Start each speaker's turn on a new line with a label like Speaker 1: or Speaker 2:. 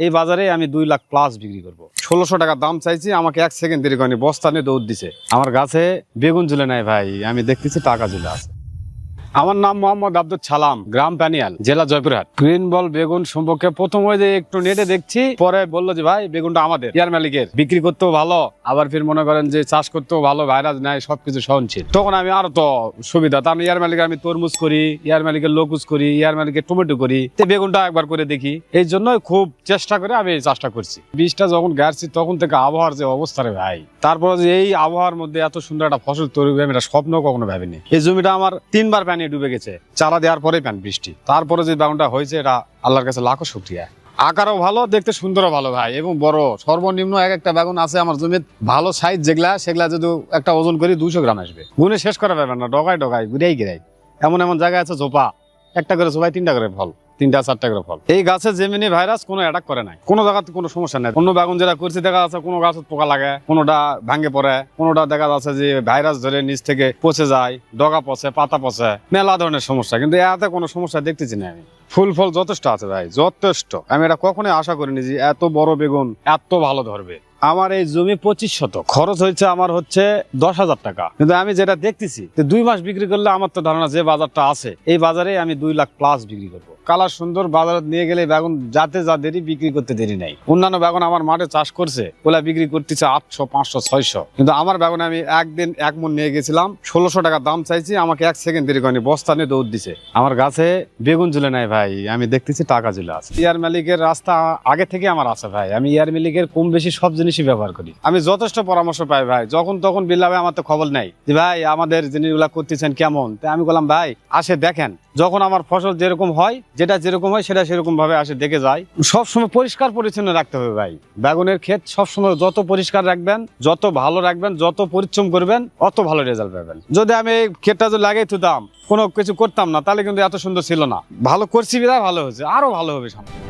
Speaker 1: এই বাজারে আমি 2 লাখ প্লাস বিক্রি করবো। 1600 টাকা দাম চাইছি, আমাকে 1 সেকেন্ড দেরি করেনি, বস্তা নিয়ে দৌড় দিছে। আমার গাছে বেগুন ঝুলে নাই ভাই, আমি দেখতেছি টাকা ঝুলে আছে। আমার নাম মোহাম্মদ আব্দুল সালাম, গ্রাম প্যানিয়াল, জেলা জয়পুরহাট। গ্রিন বল বেগুন সম্পর্কে প্রথম ওই যে একটু নেটে দেখছি, পরে বললো যে ভাই বেগুনটা আমাদের ইয়ার মালিকের, বিক্রি করতেও ভালো, আবার ফির মনে করেন যে চাষ করতেও ভালো, ভাইরাস নাই, সবকিছু সহনশীল। তখন আমি আরো তো সুবিধা, তার ইয়ার মালিকের আমি তরমুজ করি, ইয়ার মালিকের লকুজ করি, ইয়ার মালিকের টমেটো করি, তো বেগুনটা একবার করে দেখি। এই জন্যই খুব চেষ্টা করে আমি এই চাষটা করছি। বীজটা যখন গাড়ছি তখন থেকে আবহাওয়ার যে অবস্থা রে ভাই, তারপরে যে এই আবহাওয়ার মধ্যে এত সুন্দর একটা ফসল তৈরি হবে আমি এটা স্বপ্ন কখনো ভাবিনি। এই জমিটা আমার 3 বার পানি ডুবে গেছে, চারা দেওয়ার পরে পান বৃষ্টি, তারপরে যে বাগানটা হয়েছে এটা আল্লাহর কাছে লাখো শুকরিয়া। আকারও ভালো, দেখতে সুন্দরও ভালো ভাই, এবং বড়। সর্বনিম্ন একটা বেগুন আছে আমার জমির, ভালো সাইজ যেগুলা, সেগুলা যদি একটা ওজন করি 200 গ্রাম আসবে। গুনে শেষ করা যাবে না, ডগায় ডগায় ঘুরাই গিরাই। এমন এমন জায়গা আছে ঝোপা, একটা করে ঝোপায় 3টা করে ফল, 3টা-4টা করে ফল। এই গাছে জেমিনি ভাইরাস কোনো অ্যাটাক করে নাই, কোনো জায়গাতে কোনো সমস্যা নাই। অন্য বেগুন যেটা করছি দেখা যাচ্ছে কোনো গাছত পোকা লাগে, কোনোটা ভাঙে পড়ে, কোনোটা দেখা যাচ্ছে যে ভাইরাস ধরে নিচ থেকে পচে যায়, ডগা পচে, পাতা পচে, মেলা ধরনের সমস্যা। কিন্তু এতে কোনো সমস্যা দেখতেছি না আমি। ফুল ফল যথেষ্ট আছে ভাই, যথেষ্ট। আমি এটা কখনোই আশা করিনি যে এত বড় বেগুন এত ভালো ধরবে। আমার এই জমি 25 শতক, খরচ হয়েছে আমার হচ্ছে 10,000 টাকা। কিন্তু আমি যেটা দেখতেছি 2 মাস বিক্রি করলে আমার তো ধারণা যে বাজারটা আছে এই বাজারে আমি 2 লাখ প্লাস বিক্রি করবো। কালার সুন্দর, বাজারে নিয়ে গেলে বেগুন যাতে যা দেরি বিক্রি করতে দেরি নাই। অন্যান্য বেগুন আমার মাঠে চাষ করছে ওলা বিক্রি করতেছে 800, 500, 600, কিন্তু আমার বেগুন আমি একদিন 1 মণ নিয়ে গেছিলাম, 1600 টাকা দাম চাইছি, আমাকে 1 সেকেন্ড দেরি করেনি, বস্তা নিয়ে দৌড় দিছে। আমার গাছে বেগুন ঝুলে নাই ভাই, আমি দেখতেছি টাকা ঝুলে আছে। ইয়ার মালিকের রাস্তা আগে থেকে আমার আছে ভাই, আমি ইয়ার মালিকের কম বেশি সব জিনিসই ব্যবহার করি। আমি যথেষ্ট পরামর্শ পাই ভাই, যখন তখন বিল্লাবে আমার তো খবর নাই যে ভাই আমাদের জিনিসগুলা করতেছেন কেমন। তাই আমি বললাম ভাই আসে দেখেন, যখন আমার ফসল যেরকম হয়, যেটা যেরকম হয় সেটা সেরকম ভাবে আসে দেখে যায়। সবসময় পরিষ্কার পরিচ্ছন্ন রাখতে হবে ভাই। বেগুনের ক্ষেত সবসময় যত পরিষ্কার রাখবেন, যত ভালো রাখবেন, যত পরিশ্রম করবেন, অত ভালো রেজাল্ট পাবেন। যদি আমি এই ক্ষেতটা যদি লাগাই থুতাম, কোনো কিছু করতাম না, তাহলে কিন্তু এত সুন্দর ছিল না। ভালো করছি বিধায় ভালো হয়েছে, আরো ভালো হবে সামনে।